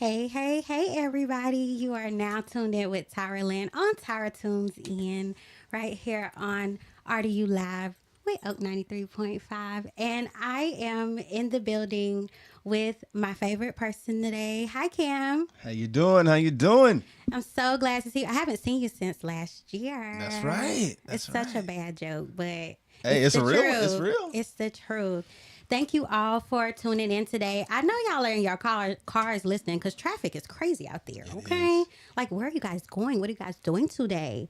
Hey, hey, hey, everybody. You are now tuned in with TyraLen on Tyra Tunes In, right here on RDU Live with Oak 93.5. And I am in the building with my favorite person today. Hi, Cam. How you doing? How you doing? I'm so glad to see you. I haven't seen you since last That's year. right. It's That's such a right. bad joke, but Hey, it's it's the a real. truth. It's real. It's the truth. Thank you all for tuning in today. I know y'all are in your cars listening because traffic is crazy out there. It Okay, is. like where are you guys going? What are you guys doing today?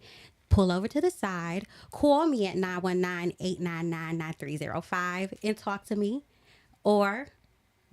Pull over to the side. Call me at 919-899-9305 and talk to me, or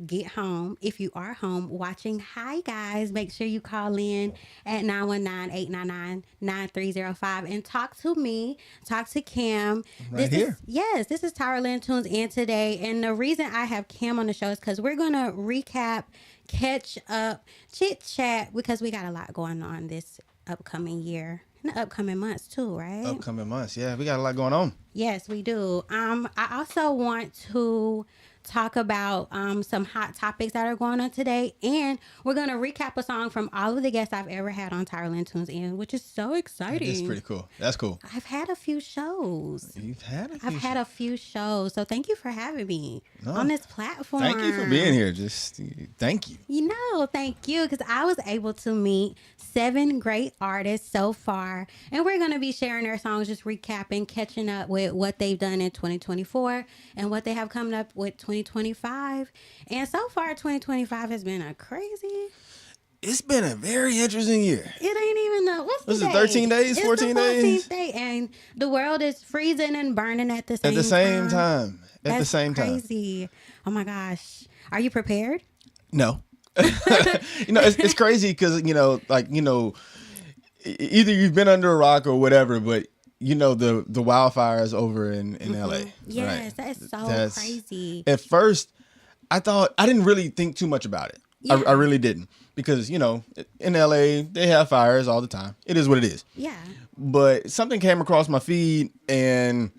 get home. If you are home watching, hi guys, make sure you call in at 919-899-9305 and talk to me, talk to Cam. I'm right This is, here. yes, this is TyraLen Tunes in today. And the reason I have Cam on the show is because we're going to recap, catch up, chit chat, because we got a lot going on this upcoming year. In the upcoming months too, right? Upcoming months. Yeah, we got a lot going on. Yes, we do. I also want to talk about some hot topics that are going on today, and we're going to recap a song from all of the guests I've ever had on TyraLen Tunes In, which is so exciting. It's pretty cool. That's cool. I've had a few shows. You've had a few. I've had a few shows, so thank you for having me No, on this platform. Thank you for being here. Just thank you. You know, thank you, because I was able to meet 7 great artists so far, and we're going to be sharing their songs, just recapping, catching up with what they've done in 2024 and what they have coming up with 2025. And so far, 2025 has been a crazy. It's been a very interesting year. It ain't even the what's the Was it day? 13 days, It's 14 the 14th days? day, and the world is freezing and burning at the same At the same time. At the That's same time. crazy. Oh my gosh, are you prepared? No. It's crazy because either you've been under a rock or whatever, but the wildfires over in LA. Yes, right? that's crazy. At first, I didn't really think too much about it. Yeah. I really didn't, because in LA they have fires all the time. It is what it is. Yeah. But something came across my feed and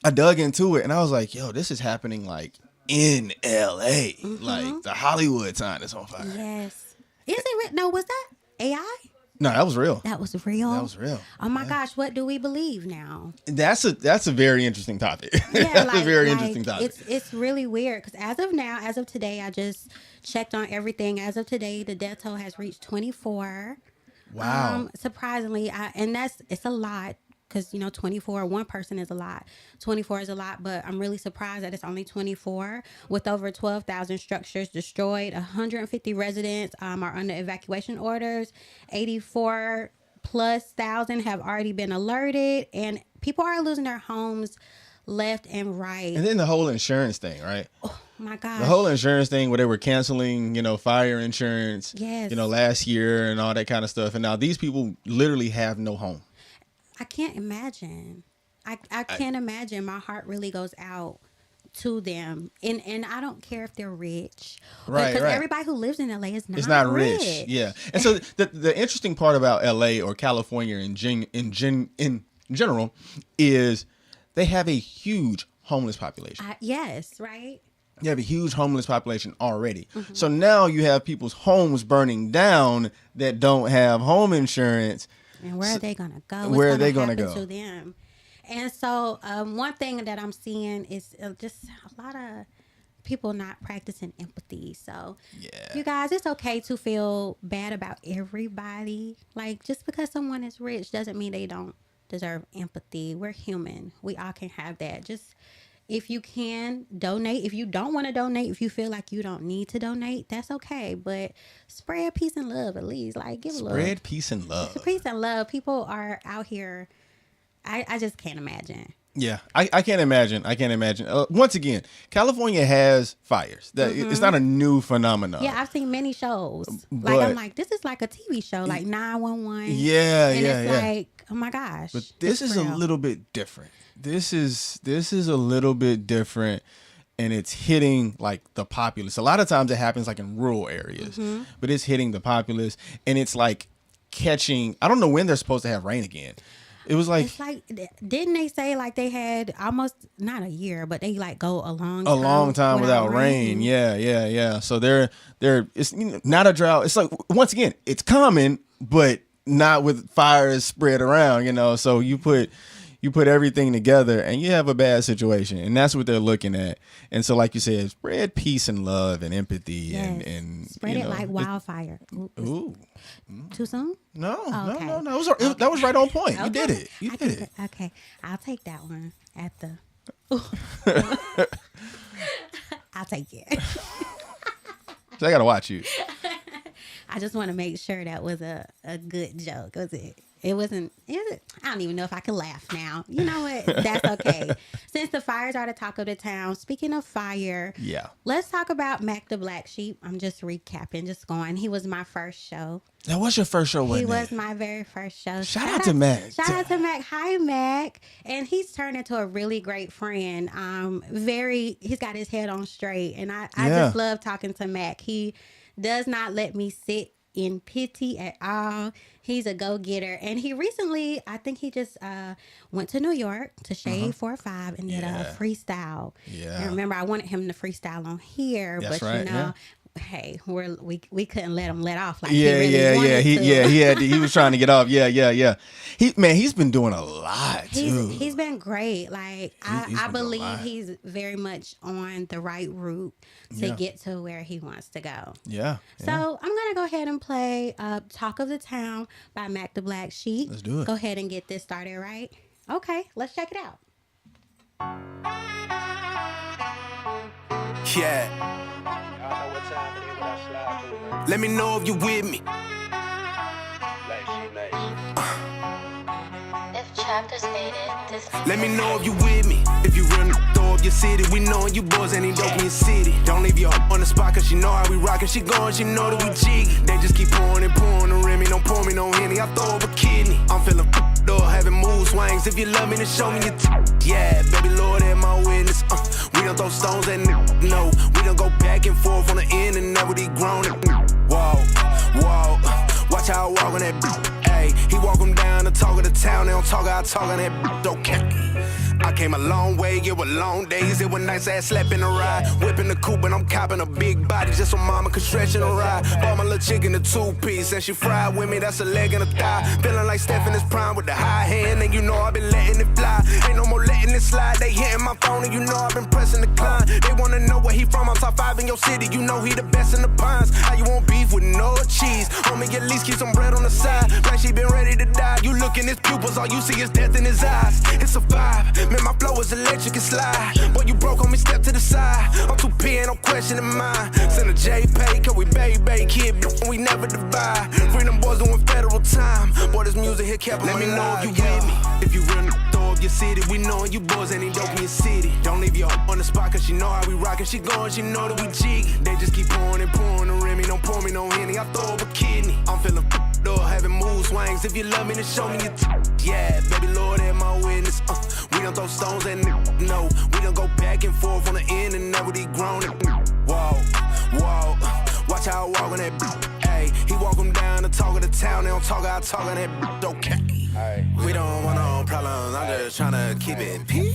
I dug into it, and I was like, yo, this is happening like in LA. Like the Hollywood sign is on fire. Yes. Is it? No, was that AI? No, that was real. That was real. That was real. Oh my gosh, what do we believe now? That's a very interesting topic. Yeah, That's a very interesting topic. It's really weird because as of today, I just checked on everything. As of today, the death toll has reached 24. Wow. Surprisingly, it's a lot. Because, 24, one person is a lot. 24 is a lot, but I'm really surprised that it's only 24. With over 12,000 structures destroyed, 150 residents are under evacuation orders, 84 plus thousand have already been alerted, and people are losing their homes left and right. And then the whole insurance thing, right? Oh my gosh. The whole insurance thing where they were canceling, fire insurance, Yes. last year and all that kind of stuff. And now these people literally have no home. I can't imagine. I can't imagine. My heart really goes out to them, and I don't care if they're rich, Right, because right. everybody who lives in LA is not. It's not rich. Yeah. And so the interesting part about LA or California in general is they have a huge homeless population. Yes, right. You have a huge homeless population already. So now you have people's homes burning down that don't have home insurance. And where are they gonna go? Where are they gonna gonna happen go? to them? And so, one thing that I'm seeing is just a lot of people not practicing empathy. So, Yeah. you guys, it's okay to feel bad about everybody. Like, just because someone is rich doesn't mean they don't deserve empathy. We're human. We all can have that. Just if you can donate, if you don't want to donate, if you feel like you don't need to donate, that's okay. But spread peace and love at least. Like, give love. Spread peace and love. Peace and love. People are out here. I just can't imagine. Yeah, I can't imagine. Once again, California has fires. It's not a new phenomenon. Yeah, I've seen many shows. But- I'm like, this is like a TV show, like 911. Yeah, and yeah, it's yeah. like, oh my gosh. But this it's is a real. little bit different. This is a little bit different, and it's hitting like the populace. A lot of times it happens like in rural areas, but it's hitting the populace, and it's like catching. I don't know when they're supposed to have rain again. It was like It's like, didn't they say like they had almost not a year, but they like go a long time without rain. Yeah. So they're it's not a drought. It's like, once again, it's common, but not with fires spread around. So you put everything together and you have a bad situation, and that's what they're looking at. And so, like you said, spread peace and love and empathy, and spread it like wildfire. Ooh. Too soon? No. Okay. That was right on point. You Okay. did it. You did it. Okay, I'll take that one at the. I'll take it. So I gotta watch you. I just want to make sure that was a good joke. Was it? It wasn't. I don't even know if I can laugh now. You know what? That's okay. Since the fires are the talk of the town, speaking of fire, let's talk about Mac the Black Sheep. I'm just recapping, just going. He was my first show. That was your first show, wasn't it? He was my very first show. Shout out to Mac. Shout out to Mac. Hi, Mac. And he's turned into a really great friend. He's got his head on straight. And I just love talking to Mac. He does not let me sit in pity at all. He's a go-getter. And he recently, I think he just went to New York to Shade 4-5 and did a freestyle. Yeah. And remember, I wanted him to freestyle on here. That's but, right, hey, we couldn't let him let off like he wanted to. He was trying to get off. Yeah. He's been doing a lot too. He's been great. Like I believe he's very much on the right route to get to where he wants to go. Yeah. So I'm gonna go ahead and play "Talk of the Town" by Mac the Black Sheep. Let's do it. Go ahead and get this started, right? Okay, let's check it out. Yeah. Let me know if you with me. If chapters made it, this. Let me know if you with me. If you real throw up your city. We knowin' you boys ain't dope in your city. Don't leave your on the spot, cause she know how we rockin'. She goin', she know that we jiggy. They just keep pouring and pouring the Remy. Don't pour me no Henny, I throw up a kidney. I'm feeling though, having mood swings. If you love me, then show me your yeah, baby Lord, and my witness. We don't throw stones at no. We don't go back and forth on the end and never they grown. Whoa. Watch how I walk on that ayy. He walk him down the talk of the town. They don't talk, I talk on that okay. I came a long way, it was long days. It was nice ass slap in the ride. Whipping the coupe and I'm copping a big body just so mama could stretch in the ride. Bought my little chicken a 2-piece and she fried with me, that's a leg and a thigh. Feeling like Steph in his prime with the high hand. And you know I been letting it fly. Ain't no more letting it slide. They hitting my phone and you know I been pressing the climb. They wanna know where he from, I'm top 5 in your city. You know he the best in the pines. How you want beef with no cheese? Homie, at least keep some bread on the side. Like she been ready to die. You look in his pupils, all you see is death in his eyes. It's a vibe. Man, my flow is electric and slide. Boy, you broke on me, step to the side. I'm too P, ain't no questioning mine. Send a JPay, cause we baby, kid, we never divide. Freedom boys doing federal time. Boy, this music here kept Let me know if you with me. If you real throw up your city. We knowin' you boys ain't dope in your city. Don't leave your on the spot, cause she know how we rockin'. She goin', she know that we jiggy. They just keep pouring and pouring the Remy. Don't pour me no Henny, I throw up a kidney. I'm feeling though, having mood swings. If you love me, then show me your yeah, baby Lord, and my witness. We don't throw stones at no. We don't go back and forth on the end and never they grown. Whoa. Watch how I walk on that ayy. He walk him down the talk of the town. They don't talk, I talk on that okay. We don't want no problems, I'm just tryna keep it peak.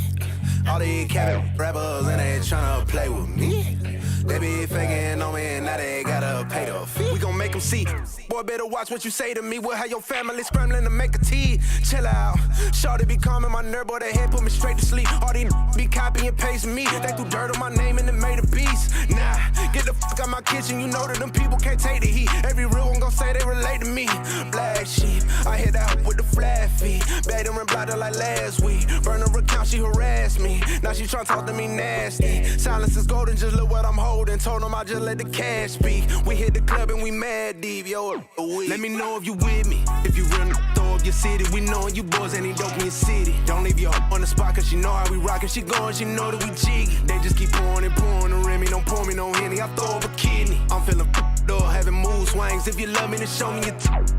All these cabin rappers and they tryna play with me. They be faking on me and now they gotta pay the fee. We gon' make them see. Boy, better watch what you say to me. We'll have your family scrambling to make a tea. Chill out. Shorty be calming my nerve, boy, that head put me straight to sleep. All these be copy and pasting me. They threw dirt on my name and it made a beast. Nah, get the fuck out my kitchen. You know that them people can't take the heat. Every real one gon' say they relate to me. Black sheep, I hit that with the flat feet. Bagged her and blocked her like last week. Burn her account, she harassed me. Now she tryna talk to me nasty. Silence is golden, just look what I'm holding. Told them I just let the cash speak. We hit the club and we mad deep, yo. Let me know if you with me. If you real throw up your city. We knowin' you boys ain't dope in your city. Don't leave your on the spot, cause she know how we rockin'. She goin', she know that we jiggy. They just keep pouring and pouring the Remy. Don't pour me no Henny, I throw up a kidney. I'm feeling though, having mood swings. If you love me, then show me your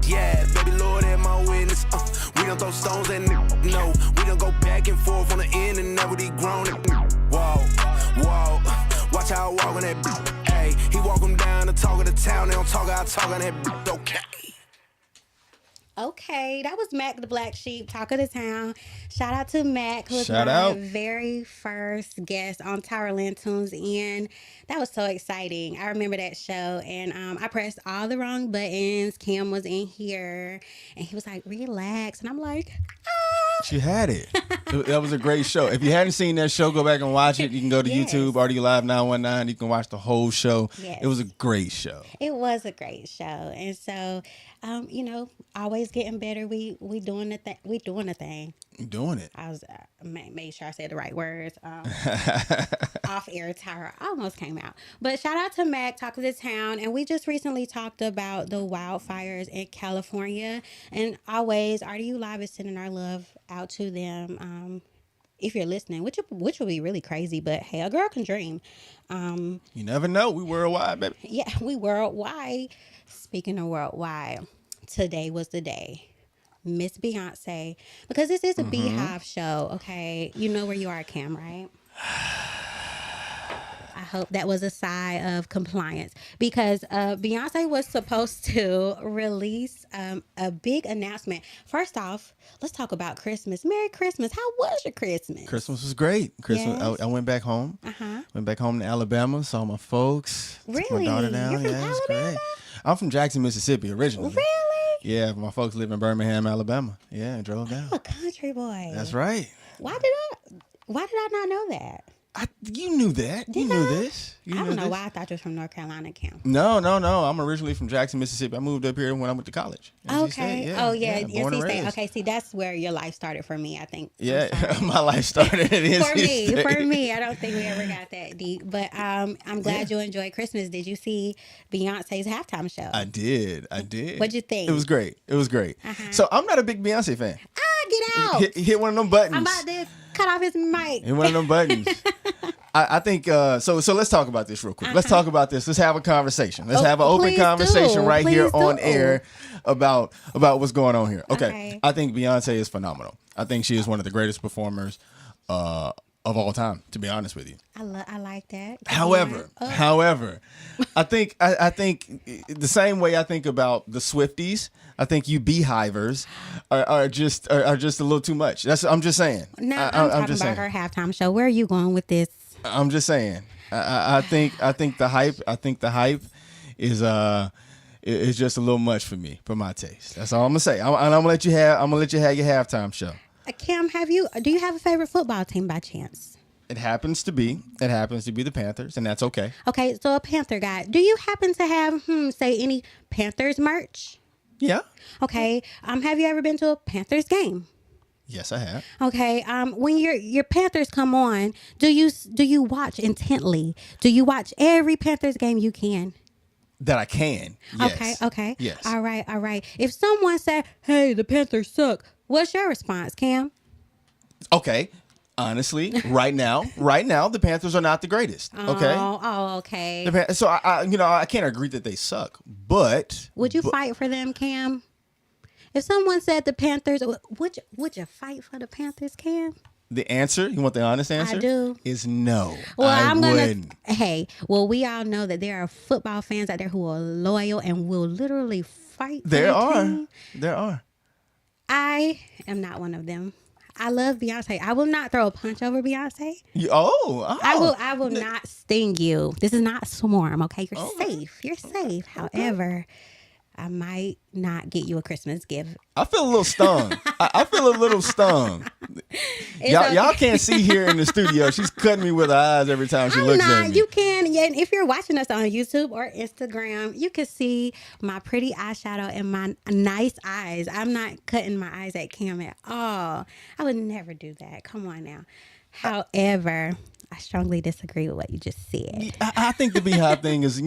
yeah, baby Lord, and my witness. We don't throw stones at no. We don't go back and forth on the end and never they grown. Whoa. Watch how I walk on that ayy. He walk him down the talk of the town. They don't talk, I talk on that okay. Okay, that was Mac the Black Sheep, talk of the town. Shout out to Mac, who was Shout my out. very first guest on TyraLen Tunes In. That was so exciting. I remember that show, and I pressed all the wrong buttons. Cam was in here, and he was like, "Relax," and I'm like, She had it. That was a great show. If you hadn't seen that show, go back and watch it. You can go to Yes. YouTube, RDU Live 919. You can watch the whole show. Yes. It was a great show. It was a great show, and so, always getting better. We doing the thing. We doing the thing. You're doing it. I was made sure I said the right words. Off air Tyra almost came out, but shout out to Mac, talk of the town, and we just recently talked about the wildfires in California, and always RDU Live is sending our love out to them. If you're listening, which would be really crazy, but hey, a girl can dream. You never know. We worldwide, baby. Yeah, we worldwide. Speaking of worldwide, today was the day. Miss Beyonce, because this is a Beehive show, okay? You know where you are, Cam, right? I hope that was a sigh of compliance, because Beyonce was supposed to release a big announcement. First off, let's talk about Christmas. Merry Christmas. How was your Christmas? Christmas was great. Christmas. Yes. I went back home. Uh-huh. Went back home to Alabama. Saw my folks. Took Really? my daughter down. You're from Yeah, it was Alabama? great. I'm from Jackson, Mississippi originally. Really? Yeah, my folks live in Birmingham, Alabama. Yeah, I drove down. A country boy. That's right. Why did I not know that? You knew that. You knew this. You I knew don't know this. why I thought you was from North Carolina, Cam. No. I'm originally from Jackson, Mississippi. I moved up here when I went to college. NC Okay. State, Oh yeah, born and NC State. raised. Okay, see, that's where your life started for me, I think. I'm Yeah, sorry. my life started at NC For me, State. for me, I don't think we ever got that deep. But I'm glad you enjoyed Christmas. Did you see Beyonce's halftime show? I did. What'd you think? It was great. Uh-huh. So I'm not a big Beyonce fan. Get out! Hit one of them buttons. I'm about to cut off his mic. Hit one of them buttons. I think so let's talk about this real quick. Let's talk about this. Let's have a conversation. Let's have an open please conversation do. right here Please on do. air about what's going on here. Okay. I think Beyonce is phenomenal. I think she is one of the greatest performers of all time, to be honest with you. I like that. However, I think the same way I think about the Swifties, I think you Beehivers are just a little too much. I'm just saying. No, I'm talking about her halftime show. Where are you going with this? I'm just saying. I think the hype is just a little much for me, for my taste. That's all I'm gonna say. I'm gonna let you have your halftime show. Cam, do you have a favorite football team by chance? It happens to be the Panthers, and that's okay. Okay, so a Panther guy. Do you happen to have say any Panthers merch? Yeah. Okay. Have you ever been to a Panthers game? Yes, I have. Okay. When your Panthers come on, do you watch intently? Do you watch every Panthers game you can? That I can. Yes. Okay. Yes. All right. If someone said, "Hey, the Panthers suck," what's your response, Cam? Okay. Honestly, right now, the Panthers are not the greatest. Okay. Oh, okay. So I can't agree that they suck, but Would you fight for them, Cam? If someone said the Panthers, would you fight for the Panthers, Cam? the answer, you want the honest answer? I do. Is no. Well, I I'm wouldn't. we all know that there are football fans out there who are loyal and will literally fight for There their are. team. There are. I am not one of them. I love Beyonce. I will not throw a punch over Beyonce. I will not sting you. This is not swarm, okay? You're safe. You're safe. However, I might not get you a Christmas gift. I feel a little stung. I feel a little stung. Y'all can't see here in the studio. She's cutting me with her eyes every time she looks at me. You can. Yeah, and if you're watching us on YouTube or Instagram, you can see my pretty eyeshadow and my nice eyes. I'm not cutting my eyes at Cam at all. I would never do that. Come on now. However, I strongly disagree with what you just said. I think the Beehive thing is,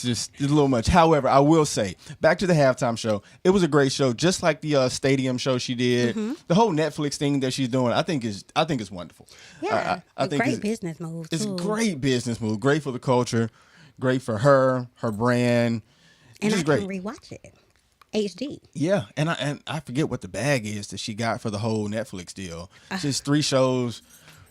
just a little much. However, I will say, back to the halftime show, it was a great show, just like the stadium show she did. Mm-hmm. The whole Netflix thing that she's doing, I think is wonderful. Yeah, I think great business move too. It's a great business move, great for the culture, great for her brand. And Just I great. can rewatch it. HD. Yeah, and I forget what the bag is that she got for the whole Netflix deal. Just 3 shows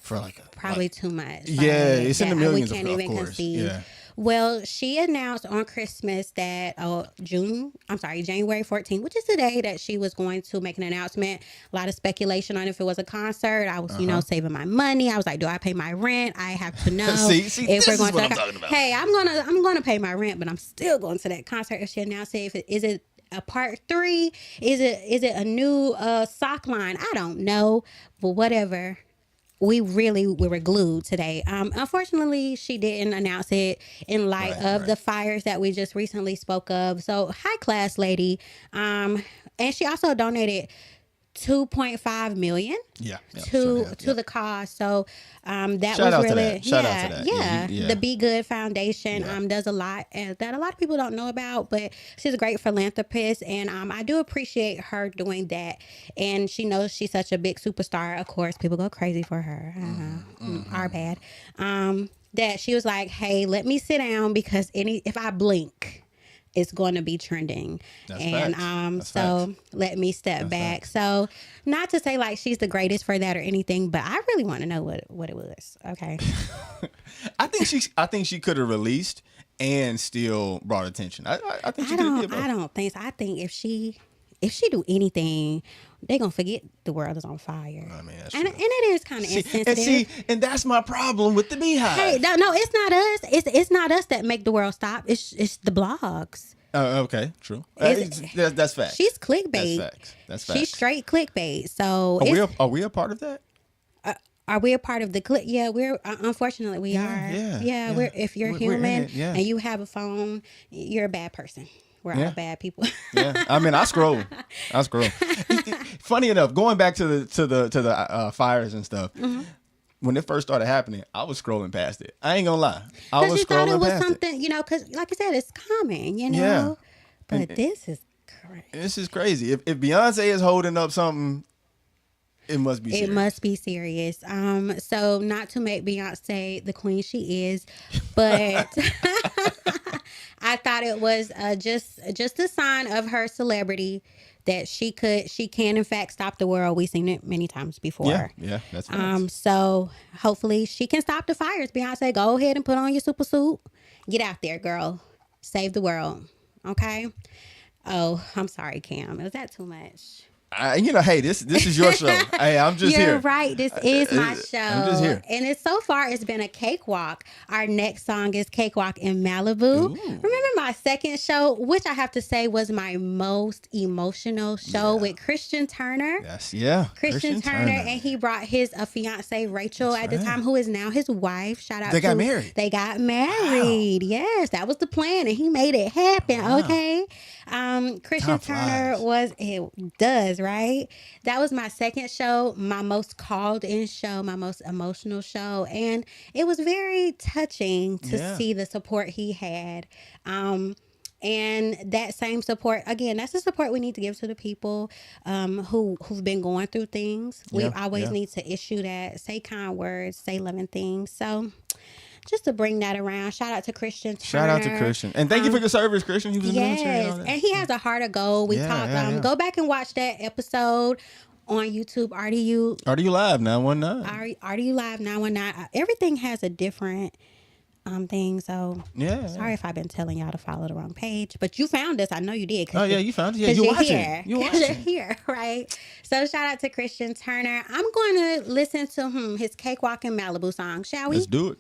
for Probably too much. Yeah, it's in the millions, We can't of even course. conceive. Yeah. Well, she announced on Christmas that January 14th, which is today, that she was going to make an announcement. A lot of speculation on if it was a concert. I was, saving my money. I was like, do I pay my rent? I have to know See, if this we're is going what to. I'm talking about. Hey, I'm gonna pay my rent, but I'm still going to that concert. If she announced it, is it a part 3? Is it a new sock line? I don't know, but whatever. We were glued today. Unfortunately, she didn't announce it in light of the fires that we just recently spoke of. So high class lady. And she also donated $2.5 million to the cause. So that Shout out was to really that. Shout out to that. Yeah. The Be Good Foundation does a lot that a lot of people don't know about, but she's a great philanthropist, and I do appreciate her doing that. And she knows she's such a big superstar. Of course, people go crazy for her. Our bad. That she was like, "Hey, let me sit down because if I blink, it's going to be trending." Let me step back. So not to say like she's the greatest for that or anything, but I really want to know what it was. Okay. I think she could have released and still brought attention. I think she could have did both. I don't think so. I think if she do anything, they're gonna forget the world is on fire. I mean, that's true. And it is kind of insensitive. And that's my problem with the Beehive. Hey, no, it's not us. It's not us that make the world stop. It's the blogs. Okay, true. That's facts. She's clickbait. That's facts. She's straight clickbait. So are we a part of that? Are we a part of the click? Yeah, we're unfortunately we are. Yeah. We're if you're human and you have a phone, you're a bad person. We're all bad people. Yeah, I mean, I scroll. Funny enough, going back to the fires and stuff. Mm-hmm. When it first started happening, I was scrolling past it. I ain't gonna lie. I was scrolling past it. Because you thought it was something, because like I said, it's common, Yeah. But this is crazy. This is crazy. If Beyonce is holding up something, it must be serious. It must be serious. So not to make Beyonce the queen she is, but I thought it was just a sign of her celebrity that she can in fact stop the world. We've seen it many times before. Yeah, that's right. So hopefully she can stop the fires. Beyonce, go ahead and put on your super suit. Get out there, girl. Save the world. Okay? Oh, I'm sorry, Cam. Was that too much? Hey, this is your show. Hey, I'm just here. You're right. This is my show. I'm just here. And so far, it's been a cakewalk. Our next song is Cakewalk in Malibu. Ooh. Remember my second show, which I have to say was my most emotional show with Christian Turner. Yes, yeah. Christian Turner. And he brought his fiance, Rachel, at the time, who is now his wife. Shout out They got married. They got married. Wow. Yes, that was the plan. And he made it happen. Wow. Okay. Christian Turner does, right? That was my second show, my most called in show, my most emotional show. And it was very touching to see the support he had. And that same support, again, that's the support we need to give to the people who've been going through things. We always need to issue that, say kind words, say loving things. So just to bring that around, shout out to Christian Turner. Shout out to Christian. And thank you for your service, Christian. He was in the military and all that. And he has a heart of gold. We talked. Go back and watch that episode on YouTube, RDU. RDU Live 919. RDU Live 919. Everything has a different thing. So sorry if I've been telling y'all to follow the wrong page. But you found us. I know you did. Oh, yeah, you found it. Yeah, you're watching. You're here, right? So shout out to Christian Turner. I'm going to listen to his Cakewalk in Malibu song. Shall we? Let's do it.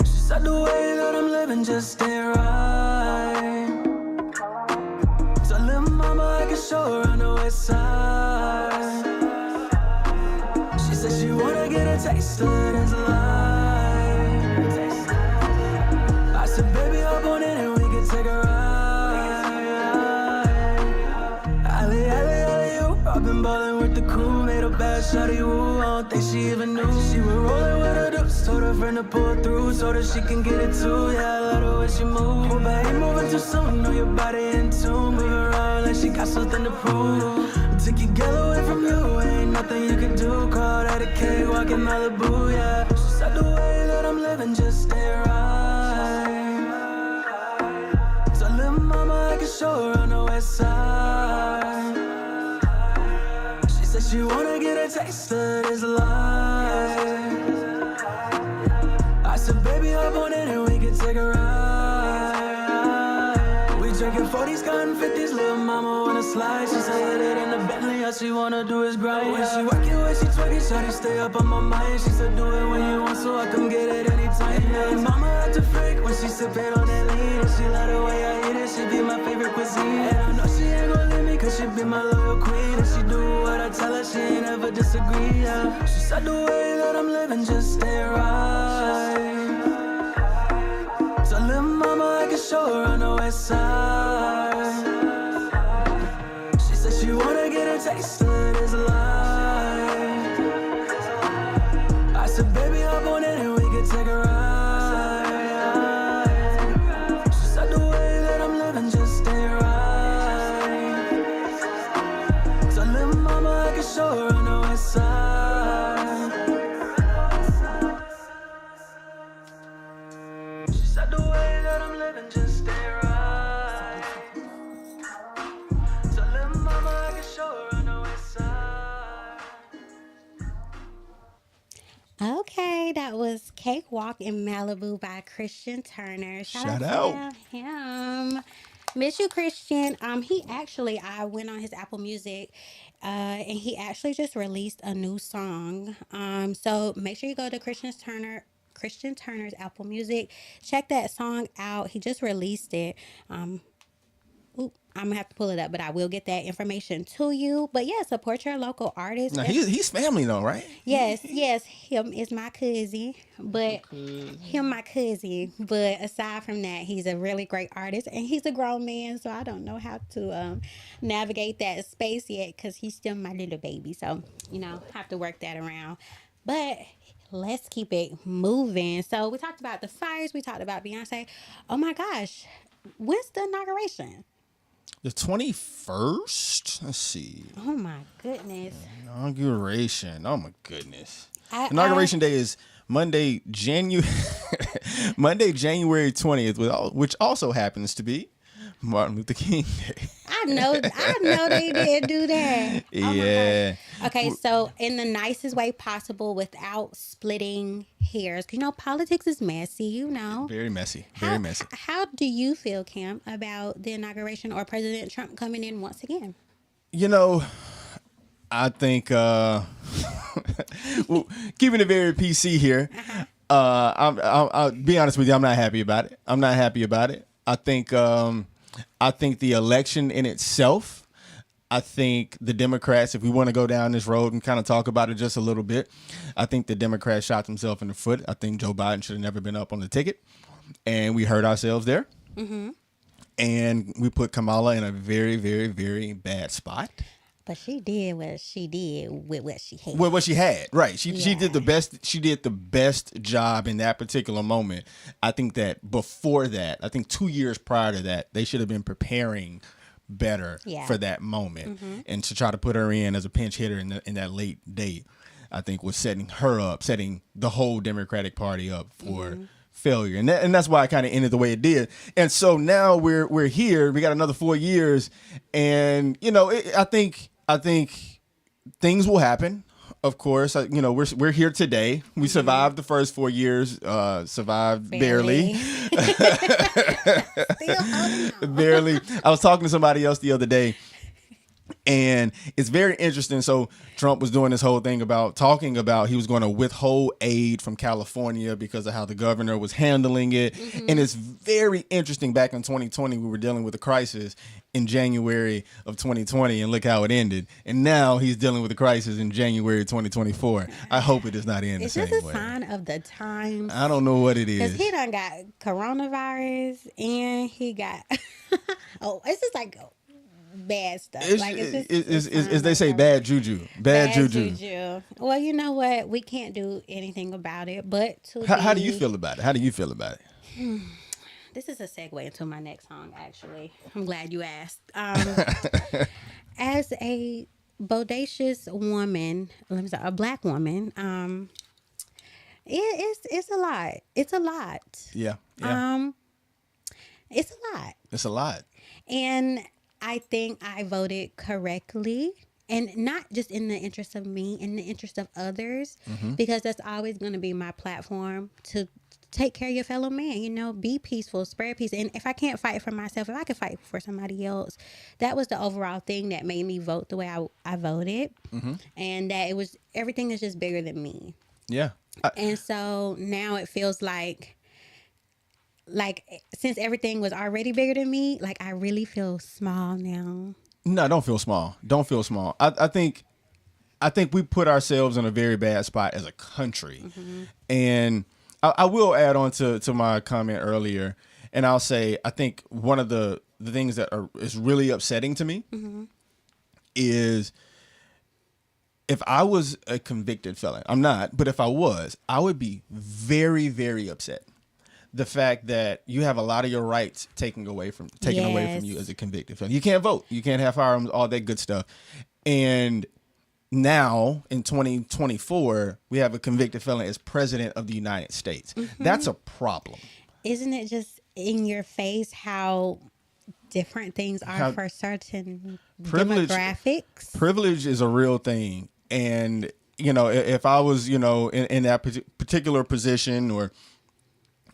She said the way that I'm living just ain't right. So little mama, I can show her on the west side. She said she wanna get a taste of this life. I said, baby, hop on in and we can take a ride. I've been ballin' with the crew, made a bad shawty woo. I don't think she even knew she was rollin' with her dupes. Told her friend to pull through so that she can get it too. Yeah, I love the way she move. But I ain't moving too soon. Know your body in tune, moving around like she got something to prove. Took your girl away from you, ain't nothing you can do. Call that a cakewalk in Malibu, yeah. She said the way that I'm living just ain't right. So little mama, I can show she wanna get a taste of this life. I said, baby, hop on it and we can take a ride. We drinking 40s, cotton 50s, little mama wanna slide. She said it in the Bentley, all she wanna do is grind. When she working, when she twerking, shawty stay up on my mind. She said, do it when you want, so I come get it anytime. And mama had to freak when she sippin' on that lean. And she love the way I eat it, she be my favorite cuisine. And I know she ain't gon' leave me, cause she be my loyal queen. And she do what I tell her, she ain't ever disagree, yeah. She said the way that I'm living just ain't right. So little mama, I can show her on the west side. She said she wanna get a taste of this life. I said, baby, hop on it and we can take a ride. She said the way that I'm living just ain't right. So little mama, I can show her on the west side. She said the way that I'm living just ain't right. So little mama, I can show her on the west side. Okay, that was Cakewalk in Malibu by Christian Turner. Shout to out. him. Miss you, Christian. He actually, I went on his Apple Music, and he actually just released a new song. So make sure you go to Christian Turner's Apple Music. Check that song out. He just released it. I'm gonna have to pull it up, but I will get that information to you. But yeah, support your local artists. Now he's family though, right? Yes, him is my cousin, but But aside from that, he's a really great artist, and he's a grown man. So I don't know how to navigate that space yet, because he's still my little baby. So have to work that around. But let's keep it moving. So we talked about the fires. We talked about Beyonce. Oh my gosh, when's the inauguration? The 21st. Let's see. Oh my goodness. Inauguration. Oh my goodness. I- Inauguration day is Monday, January 20th, which also happens to be Martin Luther King Day. I know they did do that. Oh my Yeah. gosh. Okay, so in the nicest way possible, without splitting hairs, 'cause politics is messy. Very messy. Very messy. How do you feel, Cam, about the inauguration or President Trump coming in once again? I think well, keeping it very PC here. I'll be honest with you. I'm not happy about it. I think the election in itself. I think the Democrats, if we want to go down this road and kind of talk about it just a little bit, I think the Democrats shot themselves in the foot. I think Joe Biden should have never been up on the ticket, and we hurt ourselves there. Mm-hmm. And we put Kamala in a very, very, very bad spot. But she did what she did with what she had. Well, what she had, right? She did the best. She did the best job in that particular moment. I think that before that, I think 2 years prior to that, they should have been preparing better for that moment, and to try to put her in as a pinch hitter in that late date, I think was setting the whole Democratic Party up for failure, and that's why it kind of ended the way it did. And so now we're here. We got another 4 years, and I think things will happen. Of course, we're here today. We survived the first 4 years. Survived barely. Still holding on. Barely. I was talking to somebody else the other day, and it's very interesting. So Trump was doing this whole thing talking about he was going to withhold aid from California because of how the governor was handling it. Mm-hmm. And it's very interesting. Back in 2020, we were dealing with a crisis in January of 2020, and look how it ended. And now he's dealing with a crisis in January 2024. I hope it does not end the same way. Is this a sign of the times? I don't know what it is. Because he done got coronavirus, and he got it's just like bad stuff. It's they say bad juju. Bad juju. Well, you know what? We can't do anything about it. But how do you feel about it? This is a segue into my next song, actually. I'm glad you asked. As a bodacious woman, a black woman, it's a lot. It's a lot. Yeah. It's a lot. It's a lot. And I think I voted correctly and not just in the interest of me, in the interest of others, because that's always going to be my platform to take care of your fellow man, be peaceful, spread peace. And if I can't fight for myself, if I can fight for somebody else, that was the overall thing that made me vote the way I voted. And that everything is just bigger than me. Yeah. And so now it feels like since everything was already bigger than me, like I really feel small now. No, don't feel small. Don't feel small. I think we put ourselves in a very bad spot as a country. And I will add on to my comment earlier, and I'll say I think one of the things that is really upsetting to me is if I was a convicted felon. I'm not, but if I was, I would be very, very upset. The fact that you have a lot of your rights taken away from you as a convicted felon. You can't vote. You can't have firearms, all that good stuff. And now in 2024, we have a convicted felon as president of the United States. That's a problem. Isn't it just in your face how different things are for certain demographics? Privilege is a real thing. And, if I was, in that particular position or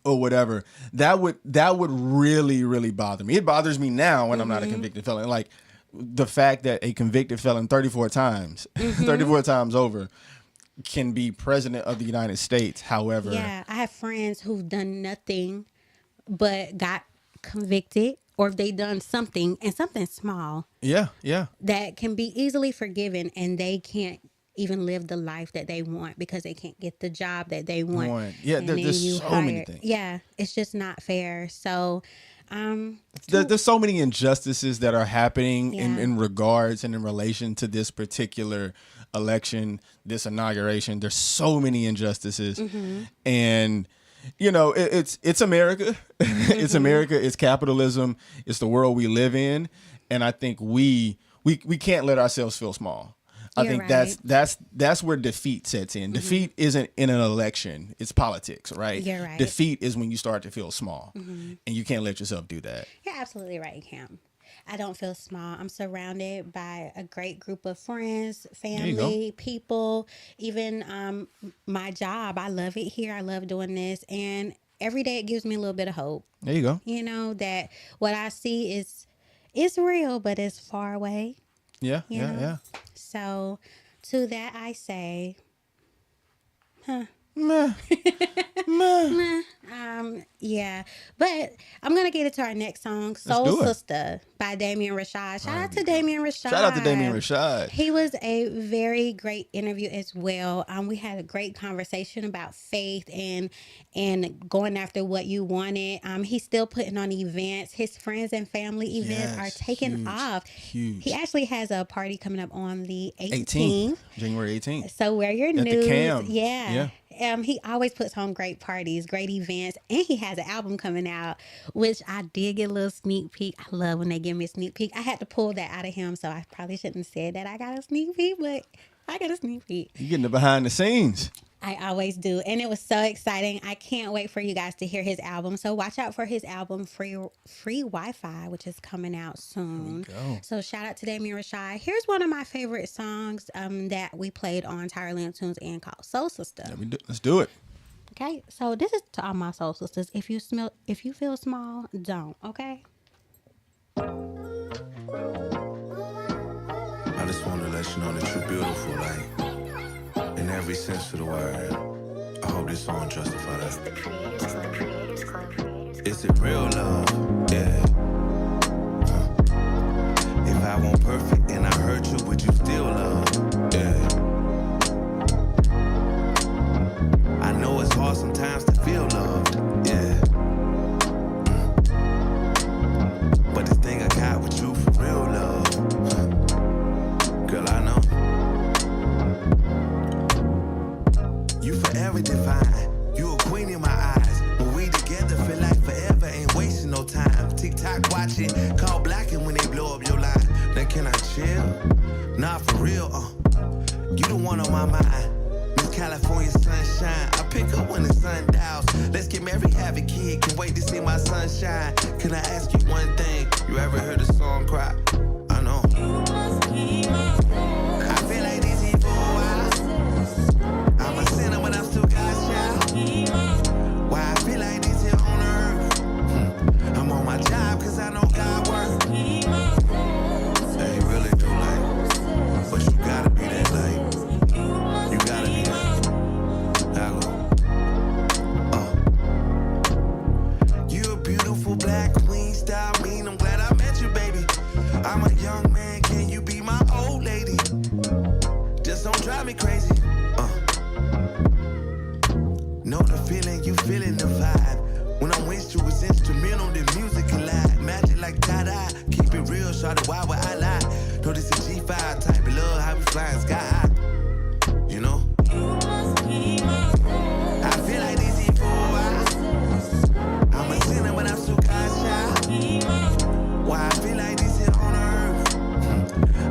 whatever, that would really, really bother me. It bothers me now when I'm not a convicted felon. Like the fact that a convicted felon 34 times over can be president of the United States. However, yeah, I have friends who've done nothing but got convicted, or if they done something small. Yeah. That can be easily forgiven, and they can't even live the life that they want because they can't get the job that they want. Yeah, there's so many things. Yeah, it's just not fair. So there's so many injustices that are happening in regards and in relation to this particular election, this inauguration. There's so many injustices. And it's America. It's America. It's capitalism. It's the world we live in. And I think we can't let ourselves feel small. I think that's where defeat sets in. Defeat isn't in an election. It's politics, right? You're right. Defeat is when you start to feel small. And you can't let yourself do that. You're absolutely right, Cam. I don't feel small. I'm surrounded by a great group of friends, family, people, even my job. I love it here. I love doing this. And every day it gives me a little bit of hope. There you go. That what I see is real, but it's far away. Yeah. So to that I say, Meh. Yeah, but I'm gonna get into our next song, "Soul Sister" by Damien Rashad. Shout out to Damien Rashad. He was a very great interview as well. We had a great conversation about faith and going after what you wanted. He's still putting on events. His friends and family events are taking off. Huge. He actually has a party coming up on the 18th. January 18th. So wear your At news. the Cam. Yeah. He always puts on great parties, great events, and he has an album coming out, which I did get a little sneak peek. I love when they give me a sneak peek. I had to pull that out of him, so I probably shouldn't have said that I got a sneak peek, but I got a sneak peek. You're getting the behind the scenes. I always do, and it was so exciting. I can't wait for you guys to hear his album. So watch out for his album, Free Wi-Fi, which is coming out soon. So shout out to Damien Rashad. Here's one of my favorite songs that we played on TyraLen Tunes and called "Soul Sister." Let's do it. Okay, so this is to all my soul sisters. If you feel small, don't. Okay. I just want to let you know that you're beautiful, like, in every sense of the word. I hope this song justify that. Is it real love? Yeah. If I want perfect and I hurt you, would you still love? Yeah. I know it's hard sometimes to feel loved. Yeah. But this thing I got with you for real love. Girl, I know. You forever divine. You a queen in my eyes. When we together, feel like forever. Ain't wasting no time. TikTok watching. Call blacking when they blow up your line. Then can I chill? Nah, for real. You the one on my mind. Miss California sunshine. I pick up when the sun dials. Let's get married, have a kid. Can't wait to see my sunshine. Can I ask you one thing? You ever heard a song cry? I know. You must be my soul. me crazy. Know the feeling, you feeling the vibe. When I'm with you, it's instrumental, the music collide. Magic like tie-dye, keep it real, shawty, why would I lie? Know this is G5 type of love, how we flying sky high. You know? I feel like this is for a while. I'm a sinner, but I'm so cautious. Why I feel like this is on earth?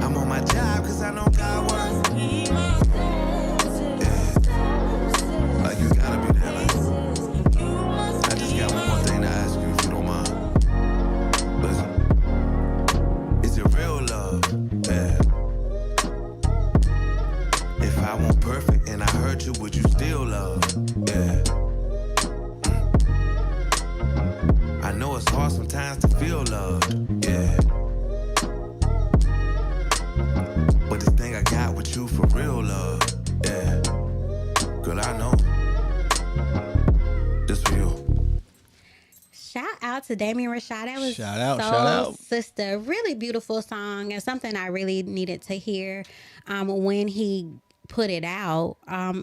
I'm on my job, cause I know God works. Yeah. Like you gotta be there, like. I just got one more thing to ask you, if you don't mind. Listen. Is it real love? Yeah. If I want perfect and I hurt you, would you still love? Yeah. I know it's hard sometimes to feel loved. Yeah. But this thing I got with you for real love. Yeah. Girl, I know. This for you. Shout out to Damien Rashad. That was Shout out, so shout out. sister. Really beautiful song and something I really needed to hear when he put it out.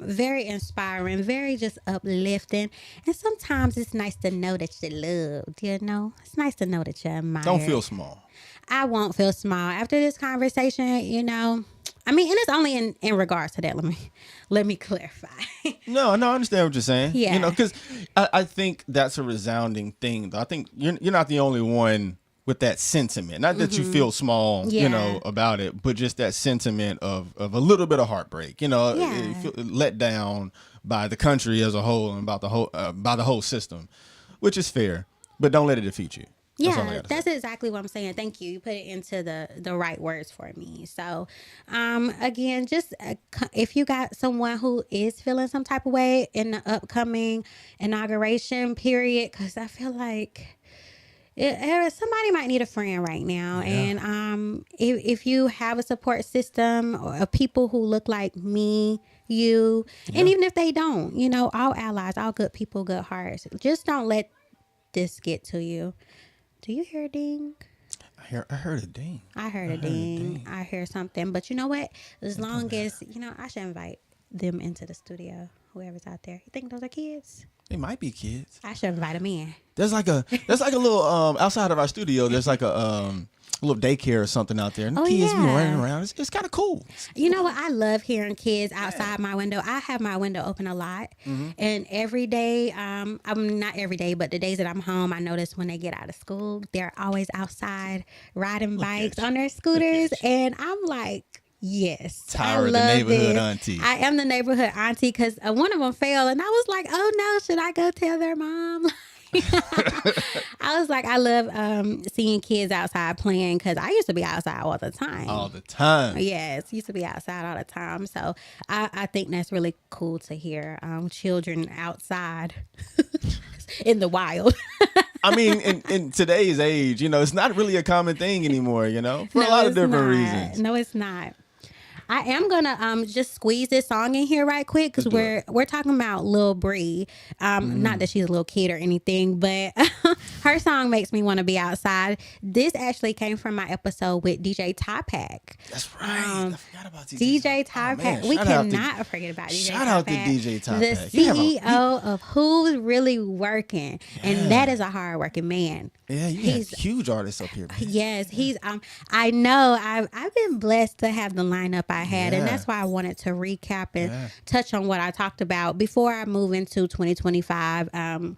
Very inspiring, very just uplifting. And sometimes it's nice to know that you're loved, you know? It's nice to know that you're admired. Don't feel small. I won't feel small after this conversation, you know. I mean, and it's only in regards to that. Let me clarify. No, I understand what you're saying. Yeah. You know, because I think that's a resounding thing. Though I think you're not the only one with that sentiment. Not that you feel small, you know, about it, but just that sentiment of a little bit of heartbreak. You know, you feel let down by the country as a whole and about the whole by the whole system, which is fair. But don't let it defeat you. Yeah, that's exactly what I'm saying. Thank you. You put it into the right words for me. So, again, just if you got someone who is feeling some type of way in the upcoming inauguration period, because I feel like somebody might need a friend right now. Yeah. And if you have a support system of people who look like me, you, and even if they don't, you know, all allies, all good people, good hearts, just don't let this get to you. Do you hear a ding? I heard a ding. I heard a ding. I hear something. But you know what? As long as, you know, I should invite them into the studio, whoever's out there. You think those are kids? They might be kids. I should invite them in. There's like a little outside of our studio. There's like a little daycare or something out there, and the kids be running around. It's kind of cool. You know what? I love hearing kids outside my window. I have my window open a lot, and every day, I'm not every day, but the days that I'm home, I notice when they get out of school, they're always outside riding bikes on their scooters, and I'm like, yes, Tyra, the neighborhood auntie. I am the neighborhood auntie because one of them fell, and I was like, oh no, should I go tell their mom? I was like, I love seeing kids outside playing because I used to be outside all the time. All the time. Yes, used to be outside all the time. So I think that's really cool to hear children outside in the wild. I mean, in today's age, you know, it's not really a common thing anymore, you know, for a lot of different reasons. No, it's not. I am gonna just squeeze this song in here right quick because we're talking about Lil Bree. Not that she's a little kid or anything, but her song makes me want to be outside. This actually came from my episode with DJ Typack. That's right. I forgot about DJ Typack. We cannot forget about DJ Typack. Shout out to DJ Typack. The CEO of Who's Really Working, and that is a hardworking man. Yeah, he's huge artists up here. Man. Yes, he's. I know. I've been blessed to have the lineup I had, and that's why I wanted to recap and touch on what I talked about before I move into 2025.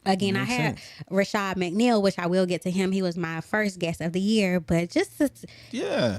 Again, I had Rashad McNeil, which I will get to him. He was my first guest of the year, but just to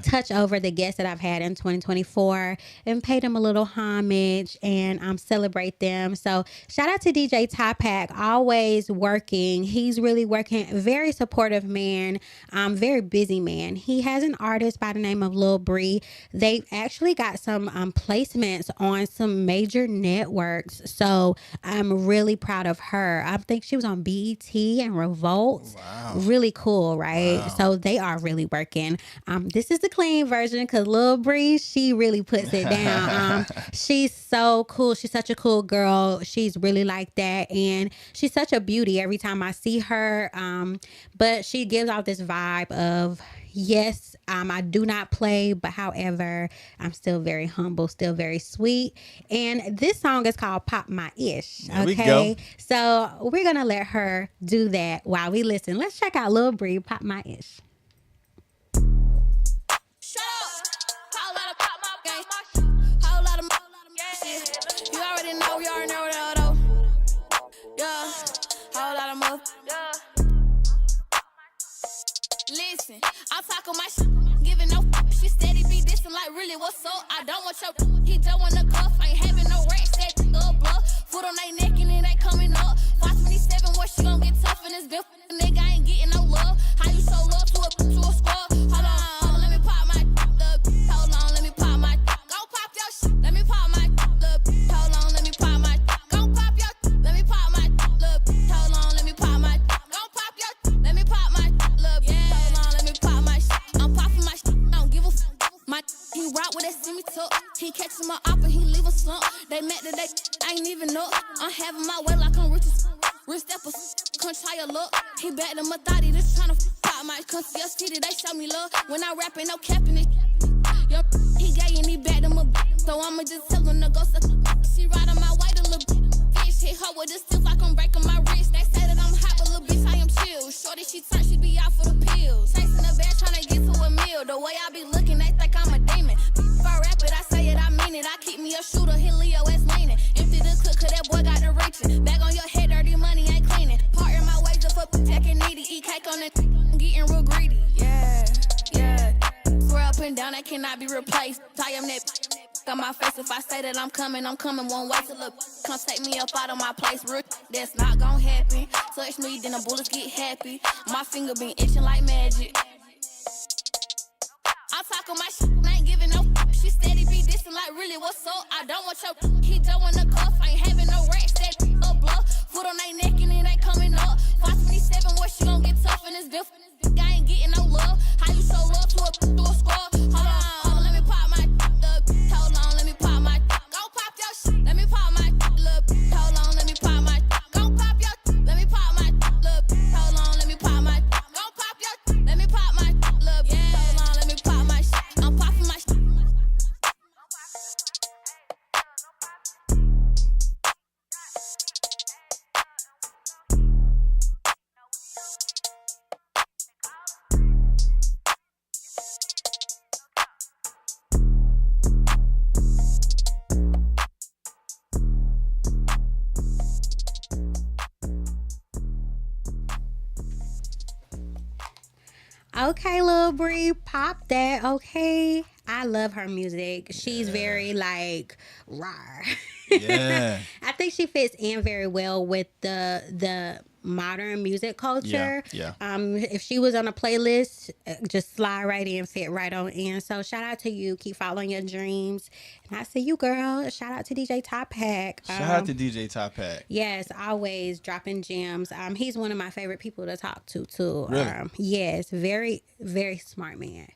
touch over the guests that I've had in 2024 and pay them a little homage and celebrate them. So shout out to DJ Typack, always working. He's really working. Very supportive man, very busy man. He has an artist by the name of Lil Bree. They actually got some placements on some major networks. So I'm really proud of her. I think she was on BET and Revolt. Wow. Really cool, right? Wow. So they are really working. This is the clean version because Lil Bree, she really puts it down. She's so cool. She's such a cool girl. She's really like that. And she's such a beauty every time I see her. But she gives off this vibe of, Yes, I do not play, but however, I'm still very humble, still very sweet. And this song is called Pop My Ish. There we Okay. go. So we're going to let her do that while we listen. Let's check out Lil Bree, Pop My Ish. Shut up. Whole lot of pop my gang. Whole lot of shit. You already know that though. Yeah. Whole lot of move. Listen, I'm talking my shit. Giving no she steady be dissing like really what's up? I don't want your he just want the cuff. Ain't having no racks that up blood. Foot on they neck and it ain't coming up. 527 what she gon' get tough in this bill. Nigga ain't getting no love. How you show love to a squad? Hold on, let me pop my hold on, let me pop my go pop your shit. Let me pop my hold on, let me pop my go pop your let me pop my hold on, let me pop my go pop your let me pop my hold on, let me pop my shit. I'm popping my shit, I don't give a my he rock with that semi tuck. He catching my op and he leave a slump. They met today, I ain't even up. I'm having my way like I'm rich as rich steppers. Come try your luck. He back to my thotty, just tryna pop my come to your city, they show me love. When I rap, ain't no capping it. Yo, he gay and he back to my so I'ma just tell him to go suck. She ride on my way to little bitch. Hit her with a stiff like I'm breaking my wrist. They say that I'm hot, but little bitch, I am chill. Shorty, she turn, she be out for the pills. Chasing the bag, tryna get to a meal. The way I be looking, they think I'm a demon. If I rap it, I say it, I mean it. I keep me a shooter, hit Leo S. leaning. Empty the clip, cause that boy got the reaching. Bag on your head, dirty money ain't cleaning. Part in my wages for protecting needy. Eat cake on it, getting real greedy. Yeah, yeah. Swear up and down, that cannot be replaced. Tie him that on my face. If I say that I'm coming, won't wait till look. Come take me up out of my place, real. That's not gon' happen. Touch me, then the bullets get happy. My finger been itching like magic. I'm talking my shit, ain't giving no she steady be dissing like really what's up? I don't want your he just want the cuff, ain't having no racks that up blood. Foot on they neck and it ain't coming up. 527 what she gon' get tough in this bill. I ain't getting no love. How you show love to a squad? Hold on, let me pop my hold on, let me pop my go pop your shit. Let me pop my hold on, let me pop my go pop your let me pop my hold on, let me pop my go pop your let me pop my hold on, let me pop my shit. I'm popping my shit. Okay, Lil Bree, pop that. Okay. I love her music. She's very like rawr. Yeah. I think she fits in very well with the modern music culture. Yeah. If she was on a playlist, just slide right in, fit right on in. So shout out to you. Keep following your dreams. And I see you, girl. Shout out to DJ Top Pack. Shout out to DJ Top Pack. Yes, always dropping gems. He's one of my favorite people to talk to too. Really? Yes, very, very smart man.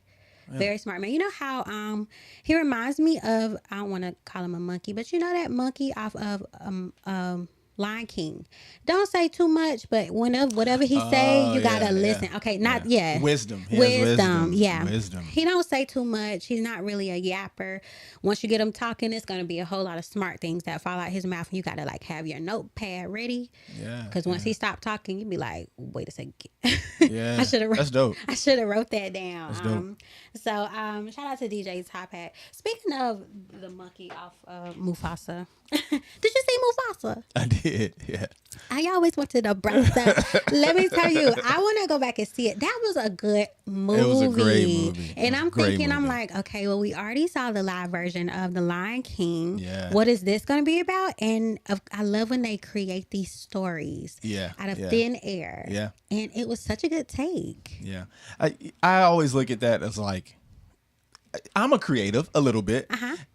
Very smart man. You know how he reminds me of, I don't want to call him a monkey, but you know that monkey off of Lion King. Don't say too much, but whatever he say, you gotta listen. Okay, not Wisdom. He has wisdom. Yeah. Wisdom. He don't say too much. He's not really a yapper. Once you get him talking, it's gonna be a whole lot of smart things that fall out his mouth, and you gotta like have your notepad ready. Yeah. Because once he stopped talking, you'd be like, wait a second. Yeah. That's dope. I should have wrote that down. That's dope. So shout out to DJ Top Hat. Speaking of the monkey off Mufasa, did you see Mufasa? I did. Yeah. I always wanted to bring that. Let me tell you, I want to go back and see it. That was a good movie. It was a great movie. And I'm Great thinking, I'm movie. like, okay, well, we already saw the live version of The Lion King. Yeah. What is this going to be about? And I love when they create these stories out of thin air. Yeah. And it was such a good take. Yeah. I always look at that as like, I'm a creative a little bit.